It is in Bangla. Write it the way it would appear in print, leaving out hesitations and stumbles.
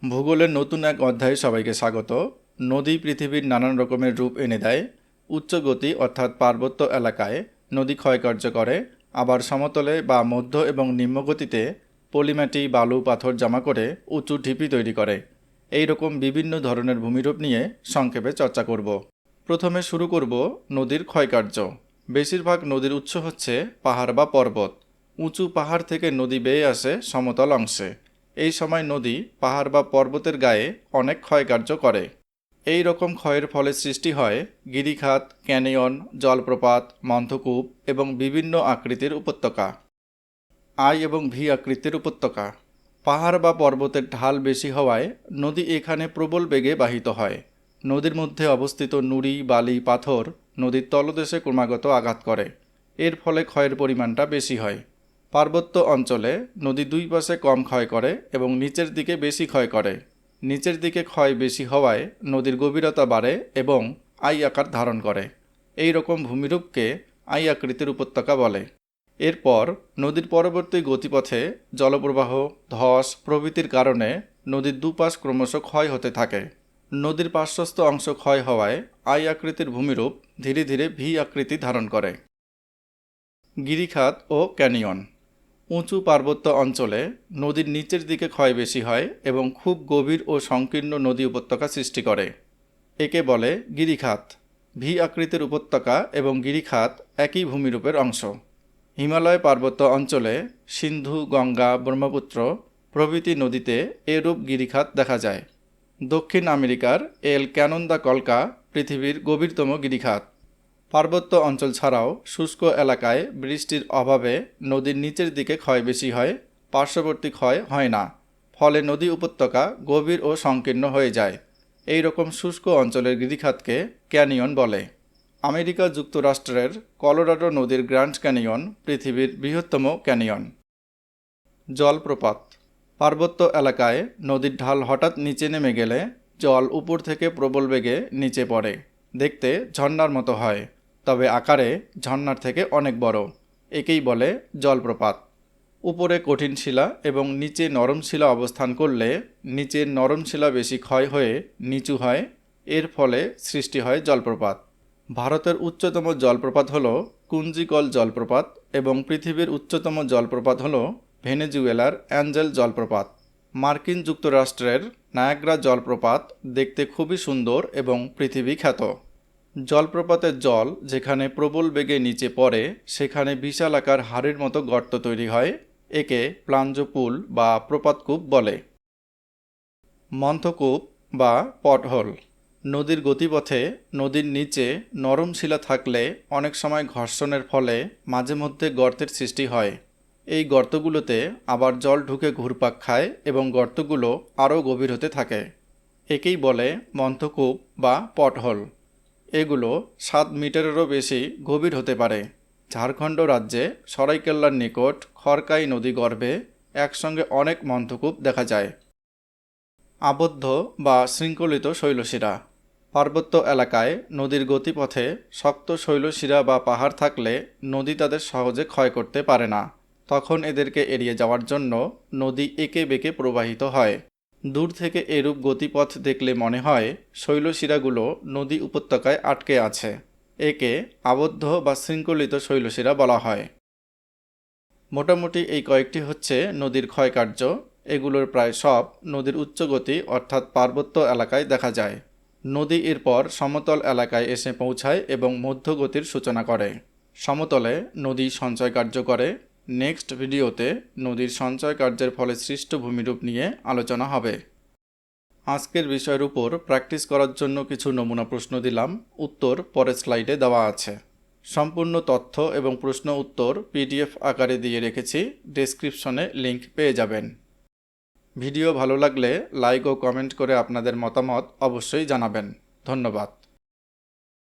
ভূগোলের নতুন এক অধ্যায়ে সবাইকে স্বাগত। নদী পৃথিবীর নানান রকমের রূপ এনে দেয়। উচ্চ গতি অর্থাৎ পার্বত্য এলাকায় নদী ক্ষয়কার্য করে, আবার সমতলে বা মধ্য এবং নিম্ন গতিতে পলিমাটি, বালু, পাথর জমা করে উঁচু ঢিপি তৈরি করে। এই রকম বিভিন্ন ধরনের ভূমিরূপ নিয়ে সংক্ষেপে চর্চা করব। প্রথমে শুরু করব নদীর ক্ষয়কার্য। বেশিরভাগ নদীর উৎস হচ্ছে পাহাড় বা পর্বত। উঁচু পাহাড় থেকে নদী বেয়ে আসে সমতল অংশে। এই সময় নদী পাহাড় বা পর্বতের গায়ে অনেক ক্ষয়কার্য করে। এই রকম ক্ষয়ের ফলে সৃষ্টি হয় গিরিখাত, ক্যানিয়ন, জলপ্রপাত, মন্থকূপ এবং বিভিন্ন আকৃতির উপত্যকা। আই এবং ভি আকৃতির উপত্যকা। পাহাড় বা পর্বতের ঢাল বেশি হওয়ায় নদী এখানে প্রবল বেগে বাহিত হয়। নদীর মধ্যে অবস্থিত নুড়ি, বালি, পাথর নদীর তলদেশে ক্রমাগত আঘাত করে। এর ফলে ক্ষয়ের পরিমাণটা বেশি হয়। পার্বত্য অঞ্চলে নদী দুই পাশে কম ক্ষয় করে এবং নিচের দিকে বেশি ক্ষয় করে। নিচের দিকে ক্ষয় বেশি হওয়ায় নদীর গভীরতা বাড়ে এবং আই আকার ধারণ করে। এই রকম ভূমিরূপকে আই আকৃতির উপত্যকা বলে। এরপর নদীর পরবর্তী গতিপথে জলপ্রবাহ, ধস প্রভৃতির কারণে নদীর দুপাশ ক্রমশ ক্ষয় হতে থাকে। নদীর পার্শ্বস্থ অংশ ক্ষয় হওয়ায় আই আকৃতির ভূমিরূপ ধীরে ধীরে ভি আকৃতি ধারণ করে। গিরিখাত ও ক্যানিয়ন। উঁচু পার্বত্য অঞ্চলে নদীর নিচের দিকে ক্ষয় বেশি হয় এবং খুব গভীর ও সংকীর্ণ নদী উপত্যকা সৃষ্টি করে। একে বলে গিরিখাত। ভি আকৃতির উপত্যকা এবং গিরিখাত একই ভূমিরূপের অংশ। হিমালয় পার্বত্য অঞ্চলে সিন্ধু, গঙ্গা, ব্রহ্মপুত্র প্রভৃতি নদীতে এরূপ গিরিখাত দেখা যায়। দক্ষিণ আমেরিকার এল ক্যানোন-দ্য-কলকা পৃথিবীর গভীরতম গিরিখাত। পার্বত্য অঞ্চল ছাড়াও শুষ্ক এলাকায় বৃষ্টির অভাবে নদীর নিচের দিকে ক্ষয় বেশি হয়, পার্শ্ববর্তী ক্ষয় হয় না। ফলে নদী উপত্যকা গভীর ও সংকীর্ণ হয়ে যায়। এই রকম শুষ্ক অঞ্চলের গিরিখাতকে ক্যানিয়ন বলে। আমেরিকা যুক্তরাষ্ট্রের কলোরাডো নদীর গ্র্যান্ড ক্যানিয়ন পৃথিবীর বৃহত্তম ক্যানিয়ন। জলপ্রপাত। পার্বত্য এলাকায় নদীর ঢাল হঠাৎ নিচে নেমে গেলে জল উপর থেকে প্রবল বেগে নিচে পড়ে। দেখতে ঝর্ণার মতো হয়, তবে আকারে ঝর্ণার থেকে অনেক বড়। একেই বলে জলপ্রপাত। উপরে কঠিন শিলা এবং নিচে নরম শিলা অবস্থান করলে নিচের নরম শিলা বেশি ক্ষয় হয়ে নিচু হয়। এর ফলে সৃষ্টি হয় জলপ্রপাত। ভারতের উচ্চতম জলপ্রপাত হল কুঞ্জিকল জলপ্রপাত এবং পৃথিবীর উচ্চতম জলপ্রপাত হল ভেনেজুয়েলার অ্যাঞ্জেল জলপ্রপাত। মার্কিন যুক্তরাষ্ট্রের নায়াগ্রা জলপ্রপাত দেখতে খুবই সুন্দর এবং পৃথিবী খ্যাত। জলপ্রপাতের জল যেখানে প্রবল বেগে নিচে পড়ে সেখানে বিশালাকার হাড়ের মতো গর্ত তৈরি হয়। একে প্লাঞ্জো-পুল বা প্রপাতকূপ বলে। মন্থকূপ বা পটহোল। নদীর গতিপথে নদীর নিচে নরম শিলা থাকলে অনেক সময় ঘর্ষণের ফলে মাঝে মধ্যে গর্তের সৃষ্টি হয়। এই গর্তগুলোতে আবার জল ঢুকে ঘুরপাক খায় এবং গর্তগুলো আরও গভীর হতে থাকে। একেই বলে মন্থকূপ বা পটহোল। এগুলো 7 মিটারেরও বেশি গভীর হতে পারে। ঝাড়খণ্ড রাজ্যে সরাইকেল্লার নিকট খড়কাই নদী গর্ভে একসঙ্গে অনেক মন্থকূপ দেখা যায়। আবদ্ধ বা শৃঙ্খলিত শৈলশিরা। পার্বত্য এলাকায় নদীর গতিপথে শক্ত শৈলশিরা বা পাহাড় থাকলে নদী তাদের সহজে ক্ষয় করতে পারে না। তখন এদেরকে এড়িয়ে যাওয়ার জন্য নদী এঁকে বেঁকে প্রবাহিত হয়। দূর থেকে এরূপ গতিপথ দেখলে মনে হয় শৈলশিরাগুলো নদী উপত্যকায় আটকে আছে। একে আবদ্ধ বা শৃঙ্খলিত শৈলশিরা বলা হয়। মোটামুটি এই কয়েকটি হচ্ছে নদীর ক্ষয়কার্য। এগুলোর প্রায় সব নদীর উচ্চগতি অর্থাৎ পার্বত্য এলাকায় দেখা যায়। নদী এরপর সমতল এলাকায় এসে পৌঁছায় এবং মধ্যগতির সূচনা করে। সমতলে নদী সঞ্চয় কার্য করে। নেক্সট ভিডিওতে নদীর সঞ্চয় কার্যের ফলে সৃষ্ট ভূমিরূপ নিয়ে আলোচনা হবে। আজকের বিষয়ের উপর প্র্যাকটিস করার জন্য কিছু নমুনা প্রশ্ন দিলাম, উত্তর পরের স্লাইডে দেওয়া আছে। সম্পূর্ণ তথ্য এবং প্রশ্ন উত্তর পিডিএফ আকারে দিয়ে রেখেছি, ডেসক্রিপশনে লিংক পেয়ে যাবেন। ভিডিও ভালো লাগলে লাইক ও কমেন্ট করে আপনাদের মতামত অবশ্যই জানাবেন। ধন্যবাদ।